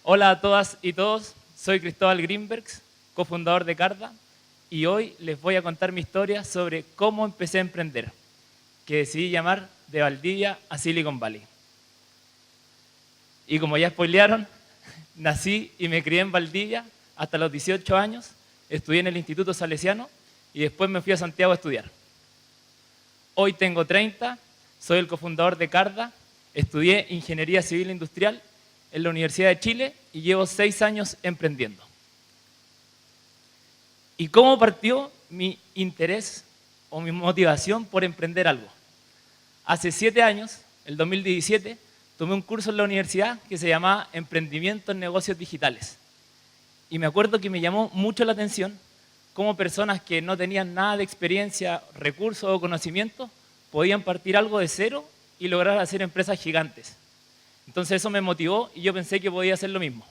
Hola a todas y todos, soy Cristóbal Greenbergs, cofundador de Carda, y hoy les voy a contar mi historia sobre cómo empecé a emprender, que decidí llamar de Valdivia a Silicon Valley. Y como ya spoilearon, nací y me crié en Valdivia hasta los 18 años, estudié en el Instituto Salesiano y después me fui a Santiago a estudiar. Hoy tengo 30, soy el cofundador de Carda, estudié Ingeniería Civil Industrial en la Universidad de Chile y llevo 6 años emprendiendo. ¿Y cómo partió mi interés o mi motivación por emprender algo? Hace 7 años, el 2017, tomé un curso en la universidad que se llamaba Emprendimiento en Negocios Digitales. Y me acuerdo que me llamó mucho la atención cómo personas que no tenían nada de experiencia, recursos o conocimientos podían partir algo de cero y lograr hacer empresas gigantes. Entonces eso me motivó y yo pensé que podía hacer lo mismo.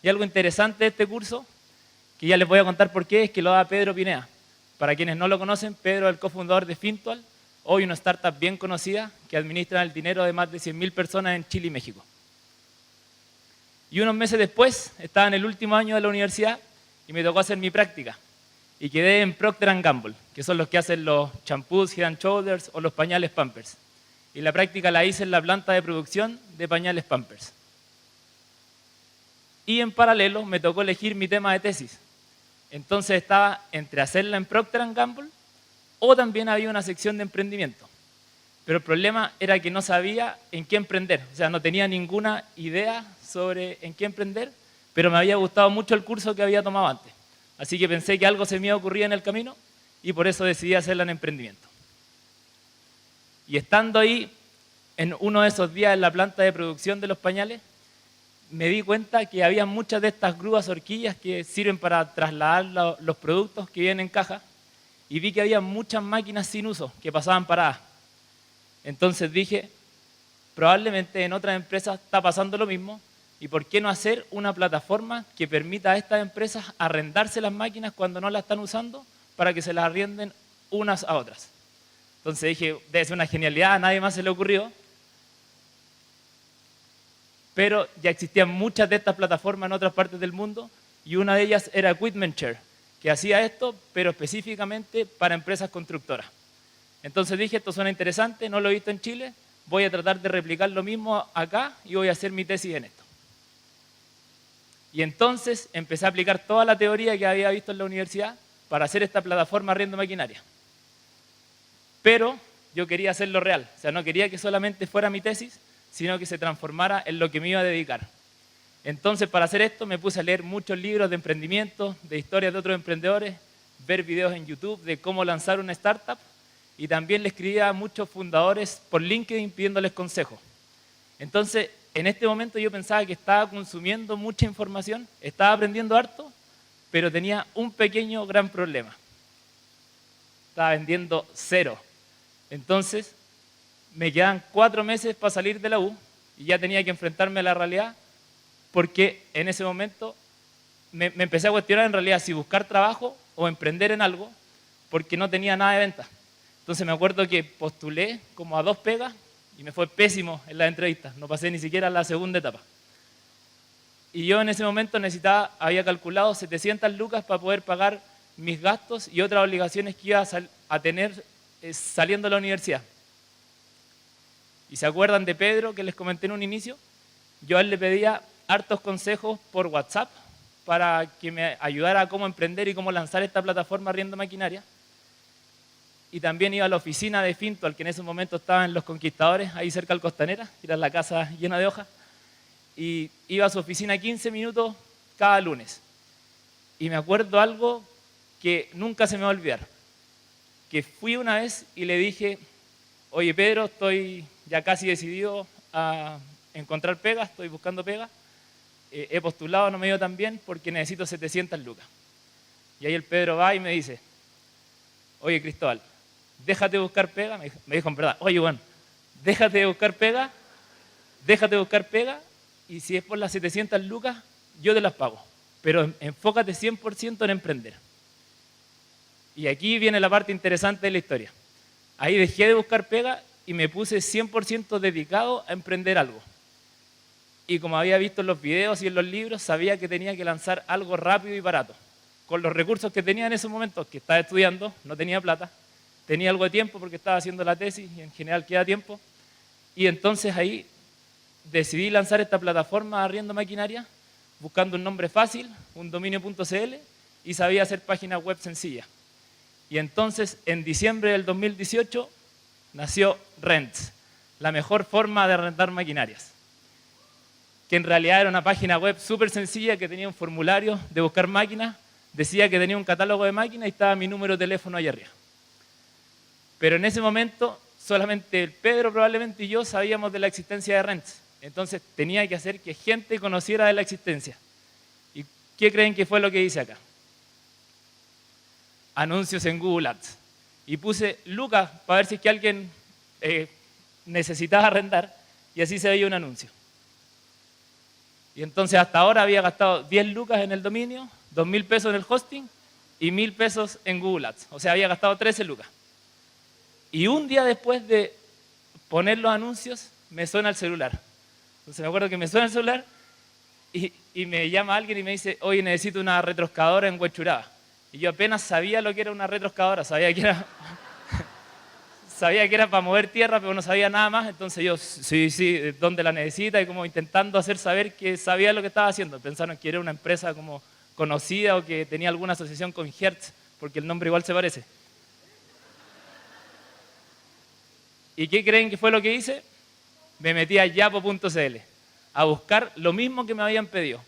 Y algo interesante de este curso, que ya les voy a contar por qué, es que lo da Pedro Pineda. Para quienes no lo conocen, Pedro es el cofundador de Fintual, hoy una startup bien conocida que administra el dinero de más de 100.000 personas en Chile y México. Y unos meses después, estaba en el último año de la universidad y me tocó hacer mi práctica. Y quedé en Procter & Gamble, que son los que hacen los champús, Head and Shoulders o los pañales Pampers. Y la práctica la hice en la planta de producción de pañales Pampers. Y en paralelo me tocó elegir mi tema de tesis. Entonces estaba entre hacerla en Procter & Gamble o también había una sección de emprendimiento. Pero el problema era que no sabía en qué emprender. O sea, no tenía ninguna idea sobre en qué emprender, pero me había gustado mucho el curso que había tomado antes. Así que pensé que algo se me ocurría en el camino y por eso decidí hacerla en emprendimiento. Y estando ahí, en uno de esos días en la planta de producción de los pañales, me di cuenta que había muchas de estas grúas horquillas que sirven para trasladar los productos que vienen en caja y vi que había muchas máquinas sin uso que pasaban paradas. Entonces dije, probablemente en otras empresas está pasando lo mismo y ¿por qué no hacer una plataforma que permita a estas empresas arrendarse las máquinas cuando no las están usando para que se las arrienden unas a otras? Entonces dije, debe ser una genialidad, a nadie más se le ocurrió. Pero ya existían muchas de estas plataformas en otras partes del mundo y una de ellas era EquipmentShare, que hacía esto, pero específicamente para empresas constructoras. Entonces dije, esto suena interesante, no lo he visto en Chile, voy a tratar de replicar lo mismo acá y voy a hacer mi tesis en esto. Y entonces empecé a aplicar toda la teoría que había visto en la universidad para hacer esta plataforma arriendo maquinaria. Pero yo quería hacerlo real, o sea, no quería que solamente fuera mi tesis, sino que se transformara en lo que me iba a dedicar. Entonces, para hacer esto, me puse a leer muchos libros de emprendimiento, de historias de otros emprendedores, ver videos en YouTube de cómo lanzar una startup, y también le escribía a muchos fundadores por LinkedIn pidiéndoles consejos. Entonces, en este momento yo pensaba que estaba consumiendo mucha información, estaba aprendiendo harto, pero tenía un pequeño gran problema. Estaba vendiendo cero. Entonces, me quedan 4 meses para salir de la U y ya tenía que enfrentarme a la realidad porque en ese momento me empecé a cuestionar en realidad si buscar trabajo o emprender en algo porque no tenía nada de venta. Entonces me acuerdo que postulé como a 2 pegas y me fue pésimo en las entrevistas, no pasé ni siquiera a la segunda etapa. Y yo en ese momento había calculado 700 lucas para poder pagar mis gastos y otras obligaciones que iba a tener saliendo de la universidad. ¿Y se acuerdan de Pedro que les comenté en un inicio? Yo a él le pedía hartos consejos por WhatsApp para que me ayudara a cómo emprender y cómo lanzar esta plataforma arriendo maquinaria. Y también iba a la oficina de Fintual, que en ese momento estaba en Los Conquistadores, ahí cerca del Costanera, que era la casa llena de hojas. Y iba a su oficina 15 minutos cada lunes. Y me acuerdo algo que nunca se me va a olvidar. Que fui una vez y le dije, oye Pedro, estoy ya casi decidido a encontrar pega, estoy buscando pega. He postulado, no me dio tan bien porque necesito 700 lucas. Y ahí el Pedro va y me dice, oye Cristóbal, déjate buscar pega. Me dijo en verdad, oye Juan, déjate de buscar pega y si es por las 700 lucas, yo te las pago. Pero enfócate 100% en emprender. Y aquí viene la parte interesante de la historia. Ahí dejé de buscar pega y me puse 100% dedicado a emprender algo. Y como había visto en los videos y en los libros, sabía que tenía que lanzar algo rápido y barato. Con los recursos que tenía en ese momento, que estaba estudiando, no tenía plata, tenía algo de tiempo porque estaba haciendo la tesis y en general queda tiempo. Y entonces ahí decidí lanzar esta plataforma Arriendo Maquinaria, buscando un nombre fácil, un dominio.cl, y sabía hacer páginas web sencillas. Y entonces, en diciembre del 2018, nació Rents, la mejor forma de arrendar maquinarias, que en realidad era una página web súper sencilla que tenía un formulario de buscar máquinas, decía que tenía un catálogo de máquinas y estaba mi número de teléfono ahí arriba. Pero en ese momento, solamente el Pedro probablemente y yo sabíamos de la existencia de Rents. Entonces tenía que hacer que gente conociera de la existencia. ¿Y qué creen que fue lo que hice acá? Anuncios en Google Ads. Y puse Lucas para ver si es que alguien necesitaba arrendar, y así se veía un anuncio. Y entonces hasta ahora había gastado 10 lucas en el dominio, 2.000 pesos en el hosting y 1.000 pesos en Google Ads. O sea, había gastado 13 lucas. Y un día después de poner los anuncios, me suena el celular. Entonces me acuerdo que me suena el celular y me llama alguien y me dice, oye, necesito una retroexcavadora en Huechuraba. Y yo apenas sabía lo que era una retroexcavadora, sabía que era para mover tierra, pero no sabía nada más. Entonces yo, sí, ¿dónde la necesita? Y como intentando hacer saber que sabía lo que estaba haciendo. Pensaron que era una empresa como conocida o que tenía alguna asociación con Hertz, porque el nombre igual se parece. ¿Y qué creen que fue lo que hice? Me metí a yapo.cl a buscar lo mismo que me habían pedido.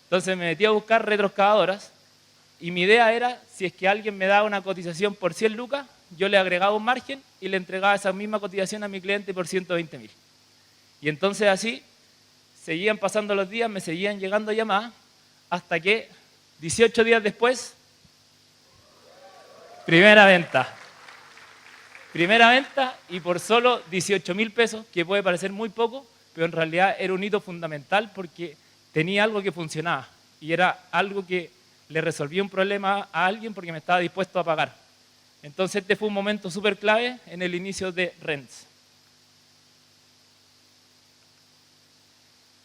Entonces me metí a buscar retroexcavadoras y mi idea era, si es que alguien me daba una cotización por 100 lucas, yo le agregaba un margen y le entregaba esa misma cotización a mi cliente por 120.000. Y entonces así seguían pasando los días, me seguían llegando llamadas, hasta que 18 días después, primera venta. Primera venta y por solo 18.000 pesos, que puede parecer muy poco, pero en realidad era un hito fundamental porque tenía algo que funcionaba y era algo que le resolvía un problema a alguien porque me estaba dispuesto a pagar. Entonces este fue un momento súper clave en el inicio de Rents.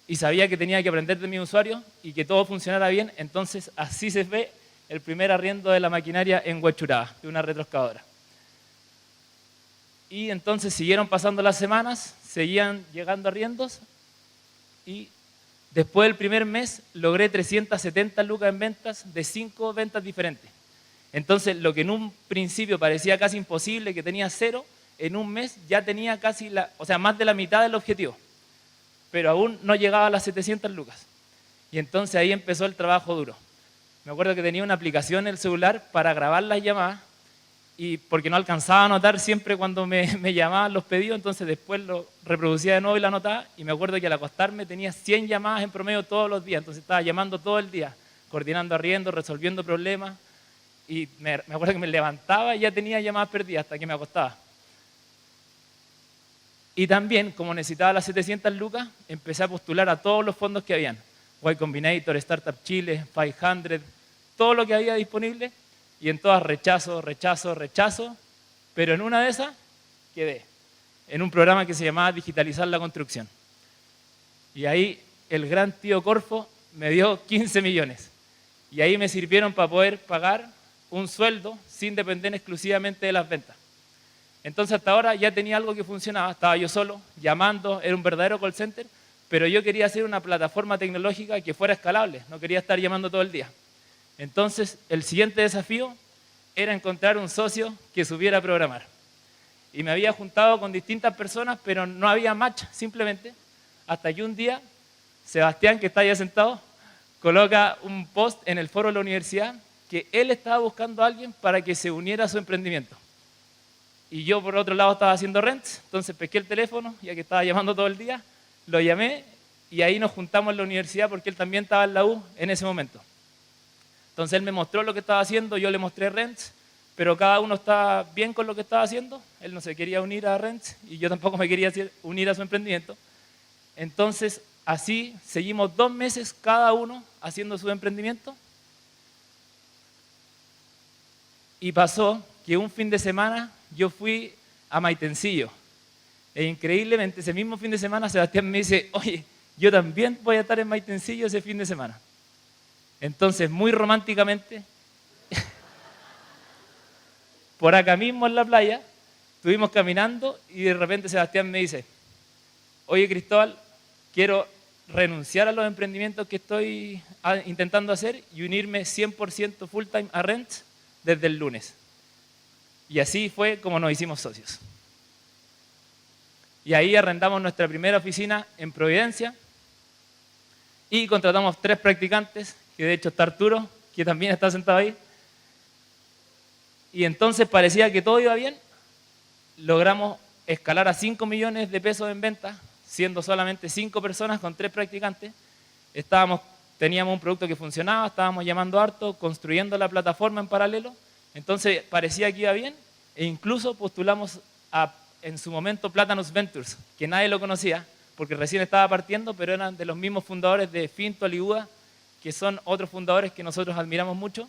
Y sabía que tenía que aprender de mis usuarios y que todo funcionara bien, entonces así se ve el primer arriendo de la maquinaria en Huechuraba, de una retroexcavadora. Y entonces siguieron pasando las semanas, seguían llegando arriendos y después del primer mes logré 370 lucas en ventas de 5 ventas diferentes. Entonces lo que en un principio parecía casi imposible, que tenía 0, en un mes ya tenía casi más de la mitad del objetivo. Pero aún no llegaba a las 700 lucas. Y entonces ahí empezó el trabajo duro. Me acuerdo que tenía una aplicación en el celular para grabar las llamadas, y porque no alcanzaba a anotar siempre cuando me llamaban los pedidos, entonces después lo reproducía de nuevo y la anotaba, y me acuerdo que al acostarme tenía 100 llamadas en promedio todos los días, entonces estaba llamando todo el día, coordinando arriendos, resolviendo problemas, y me acuerdo que me levantaba y ya tenía llamadas perdidas hasta que me acostaba. Y también, como necesitaba las 700 lucas, empecé a postular a todos los fondos que habían, Y Combinator, Startup Chile, 500, todo lo que había disponible, y en todas rechazo, pero en una de esas quedé, en un programa que se llamaba Digitalizar la Construcción. Y ahí el gran tío Corfo me dio 15 millones. Y ahí me sirvieron para poder pagar un sueldo sin depender exclusivamente de las ventas. Entonces hasta ahora ya tenía algo que funcionaba, estaba yo solo, llamando, era un verdadero call center, pero yo quería hacer una plataforma tecnológica que fuera escalable, no quería estar llamando todo el día. Entonces, el siguiente desafío era encontrar un socio que supiera programar. Y me había juntado con distintas personas, pero no había match, simplemente, hasta que un día, Sebastián, que está allá sentado, coloca un post en el foro de la universidad que él estaba buscando a alguien para que se uniera a su emprendimiento. Y yo, por otro lado, estaba haciendo Rents, entonces pesqué el teléfono, ya que estaba llamando todo el día, lo llamé y ahí nos juntamos en la universidad porque él también estaba en la U en ese momento. Entonces él me mostró lo que estaba haciendo, yo le mostré Rents, pero cada uno estaba bien con lo que estaba haciendo. Él no se quería unir a Rents y yo tampoco me quería unir a su emprendimiento. Entonces así seguimos 2 meses cada uno haciendo su emprendimiento. Y pasó que un fin de semana yo fui a Maitencillo. E increíblemente ese mismo fin de semana Sebastián me dice, oye, yo también voy a estar en Maitencillo ese fin de semana. Entonces, muy románticamente, por acá mismo en la playa, estuvimos caminando y de repente Sebastián me dice, oye Cristóbal, quiero renunciar a los emprendimientos que estoy intentando hacer y unirme 100% full time a Rents desde el lunes. Y así fue como nos hicimos socios. Y ahí arrendamos nuestra primera oficina en Providencia y contratamos 3 practicantes, que de hecho está Arturo, que también está sentado ahí. Y entonces parecía que todo iba bien. Logramos escalar a 5 millones de pesos en ventas, siendo solamente 5 personas con 3 practicantes. Teníamos un producto que funcionaba, estábamos llamando harto, construyendo la plataforma en paralelo. Entonces parecía que iba bien e incluso postulamos en su momento Platanus Ventures, que nadie lo conocía porque recién estaba partiendo, pero eran de los mismos fundadores de Fintual y UDA, que son otros fundadores que nosotros admiramos mucho.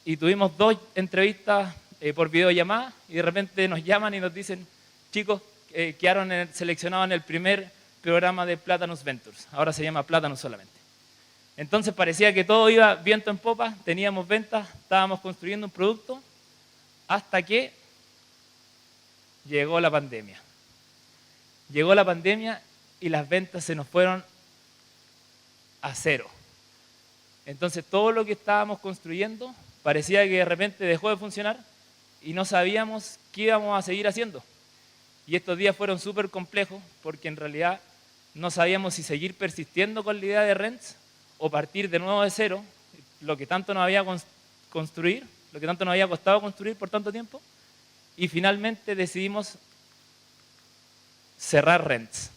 Y tuvimos 2 entrevistas por videollamada y de repente nos llaman y nos dicen, chicos, quedaron seleccionados en el primer programa de Platanus Ventures. Ahora se llama Platanus solamente. Entonces parecía que todo iba viento en popa, teníamos ventas, estábamos construyendo un producto, hasta que llegó la pandemia. Llegó la pandemia y las ventas se nos fueron a 0. Entonces todo lo que estábamos construyendo parecía que de repente dejó de funcionar y no sabíamos qué íbamos a seguir haciendo. Y estos días fueron súper complejos porque en realidad no sabíamos si seguir persistiendo con la idea de Rents o partir de nuevo de 0, lo que tanto nos había lo que tanto nos había costado construir por tanto tiempo. Y finalmente decidimos cerrar Rents,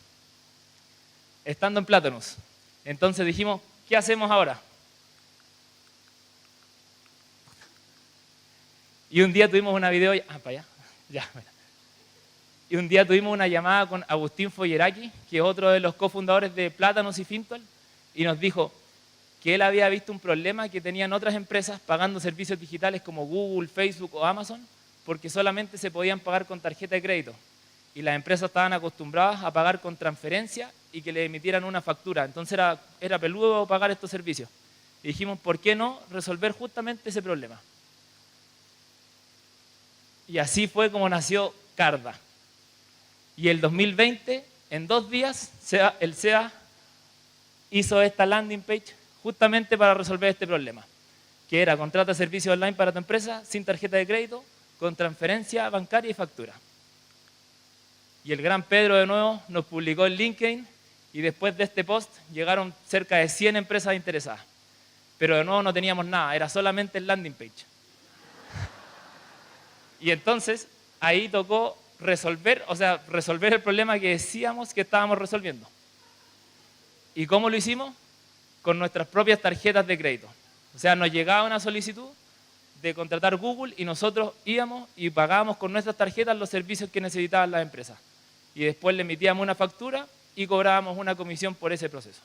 estando en Platanus. Entonces dijimos, ¿qué hacemos ahora? Y un día tuvimos una Y un día tuvimos una llamada con Agustín Folleraki, que es otro de los cofundadores de Platanus y Fintual, y nos dijo que él había visto un problema que tenían otras empresas pagando servicios digitales como Google, Facebook o Amazon, porque solamente se podían pagar con tarjeta de crédito. Y las empresas estaban acostumbradas a pagar con transferencia y que le emitieran una factura. Entonces era peludo pagar estos servicios. Y dijimos, ¿por qué no resolver justamente ese problema? Y así fue como nació Carda. Y el 2020, en 2 días, el SEA hizo esta landing page justamente para resolver este problema, que era contrata servicios online para tu empresa sin tarjeta de crédito, con transferencia bancaria y factura. Y el gran Pedro de nuevo nos publicó en LinkedIn y después de este post llegaron cerca de 100 empresas interesadas. Pero de nuevo no teníamos nada, era solamente el landing page. Y entonces ahí tocó resolver el problema que decíamos que estábamos resolviendo. ¿Y cómo lo hicimos? Con nuestras propias tarjetas de crédito. O sea, nos llegaba una solicitud de contratar Google y nosotros íbamos y pagábamos con nuestras tarjetas los servicios que necesitaban las empresas. Y después le emitíamos una factura y cobrábamos una comisión por ese proceso.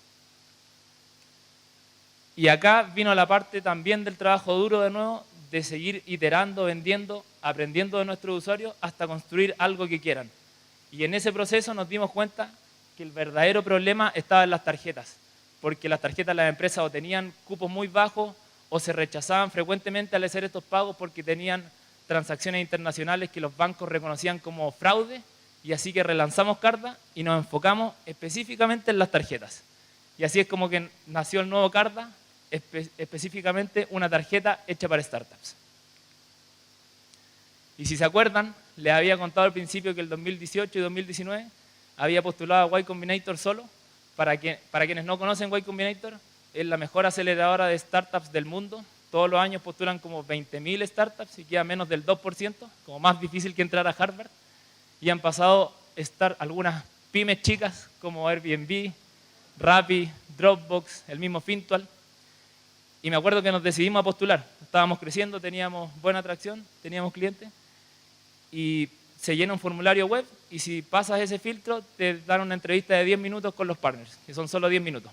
Y acá vino la parte también del trabajo duro de nuevo, de seguir iterando, vendiendo, aprendiendo de nuestros usuarios hasta construir algo que quieran. Y en ese proceso nos dimos cuenta que el verdadero problema estaba en las tarjetas, porque las tarjetas de las empresas o tenían cupos muy bajos o se rechazaban frecuentemente al hacer estos pagos porque tenían transacciones internacionales que los bancos reconocían como fraude, y así que relanzamos Carda y nos enfocamos específicamente en las tarjetas. Y así es como que nació el nuevo Carda, específicamente una tarjeta hecha para startups. Y si se acuerdan, les había contado al principio que el 2018 y 2019 había postulado a Y Combinator solo. Para quienes no conocen Y Combinator, es la mejor aceleradora de startups del mundo. Todos los años postulan como 20.000 startups y queda menos del 2%, como más difícil que entrar a Harvard. Y han pasado algunas pymes chicas como Airbnb, Rappi, Dropbox, el mismo Fintual. Y me acuerdo que nos decidimos a postular. Estábamos creciendo, teníamos buena atracción, teníamos clientes. Y se llena un formulario web y si pasas ese filtro te dan una entrevista de 10 minutos con los partners, que son solo 10 minutos.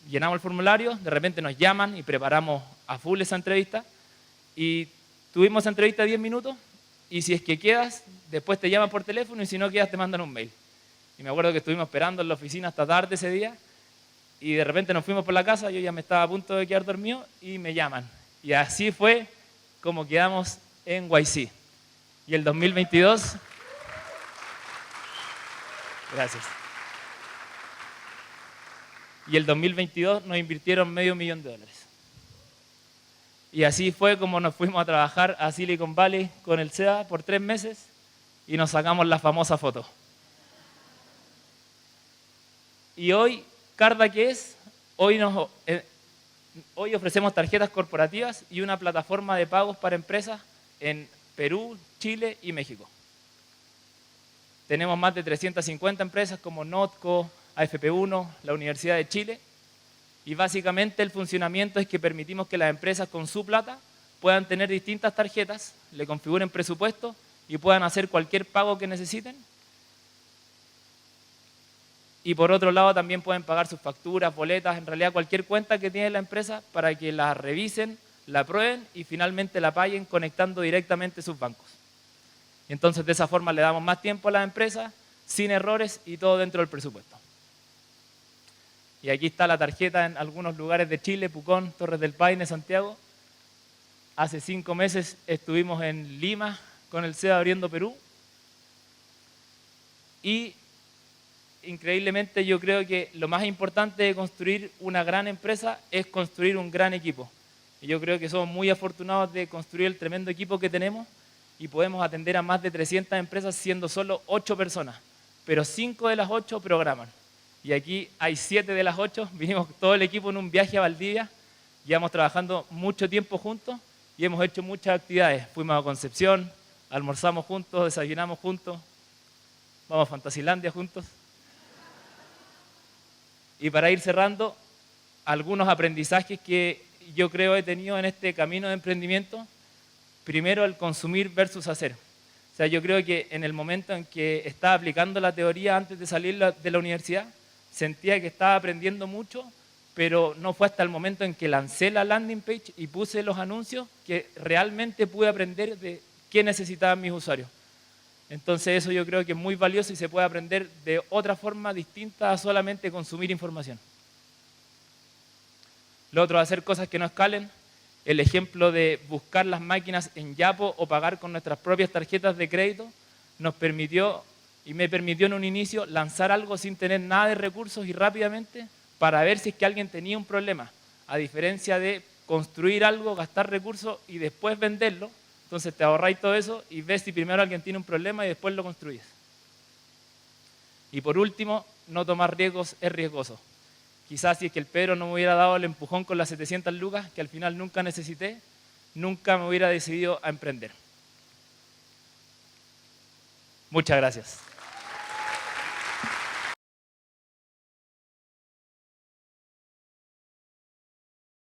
Llenamos el formulario, de repente nos llaman y preparamos a full esa entrevista. Y tuvimos esa entrevista de 10 minutos y si es que quedas, después te llaman por teléfono y si no quedas te mandan un mail. Y me acuerdo que estuvimos esperando en la oficina hasta tarde ese día y de repente nos fuimos por la casa, yo ya me estaba a punto de quedar dormido y me llaman. Y así fue como quedamos en YC. Y el 2022... Gracias. Y el 2022 nos invirtieron $500,000. Y así fue como nos fuimos a trabajar a Silicon Valley con el SEA por 3 meses y nos sacamos la famosa foto. Y hoy, Carda, ¿qué es? Hoy ofrecemos tarjetas corporativas y una plataforma de pagos para empresas en Perú, Chile y México. Tenemos más de 350 empresas como Notco, AFP1, la Universidad de Chile. Y básicamente el funcionamiento es que permitimos que las empresas con su plata puedan tener distintas tarjetas, le configuren presupuestos y puedan hacer cualquier pago que necesiten. Y por otro lado también pueden pagar sus facturas, boletas, en realidad cualquier cuenta que tiene la empresa para que la revisen, la aprueben y finalmente la paguen conectando directamente sus bancos. Y entonces de esa forma le damos más tiempo a las empresas, sin errores y todo dentro del presupuesto. Y aquí está la tarjeta en algunos lugares de Chile, Pucón, Torres del Paine, Santiago. Hace 5 meses estuvimos en Lima con el SEA abriendo Perú. Y increíblemente yo creo que lo más importante de construir una gran empresa es construir un gran equipo. Y yo creo que somos muy afortunados de construir el tremendo equipo que tenemos y podemos atender a más de 300 empresas siendo solo 8 personas, pero 5 de las 8 programan. Y aquí hay 7 de las 8, vinimos todo el equipo en un viaje a Valdivia, llevamos trabajando mucho tiempo juntos y hemos hecho muchas actividades. Fuimos a Concepción, almorzamos juntos, desayunamos juntos, vamos a Fantasilandia juntos. Y para ir cerrando, algunos aprendizajes que yo creo he tenido en este camino de emprendimiento. Primero, el consumir versus hacer. O sea, yo creo que en el momento en que estaba aplicando la teoría antes de salir de la universidad, sentía que estaba aprendiendo mucho, pero no fue hasta el momento en que lancé la landing page y puse los anuncios que realmente pude aprender de qué necesitaban mis usuarios. Entonces eso yo creo que es muy valioso y se puede aprender de otra forma distinta a solamente consumir información. Lo otro, hacer cosas que no escalen. El ejemplo de buscar las máquinas en Yapo o pagar con nuestras propias tarjetas de crédito nos permitió y me permitió en un inicio lanzar algo sin tener nada de recursos y rápidamente para ver si es que alguien tenía un problema. A diferencia de construir algo, gastar recursos y después venderlo, entonces te ahorráis todo eso y ves si primero alguien tiene un problema y después lo construyes. Y por último, no tomar riesgos es riesgoso. Quizás si es que el Pedro no me hubiera dado el empujón con las 700 lucas, que al final nunca necesité, nunca me hubiera decidido a emprender. Muchas gracias.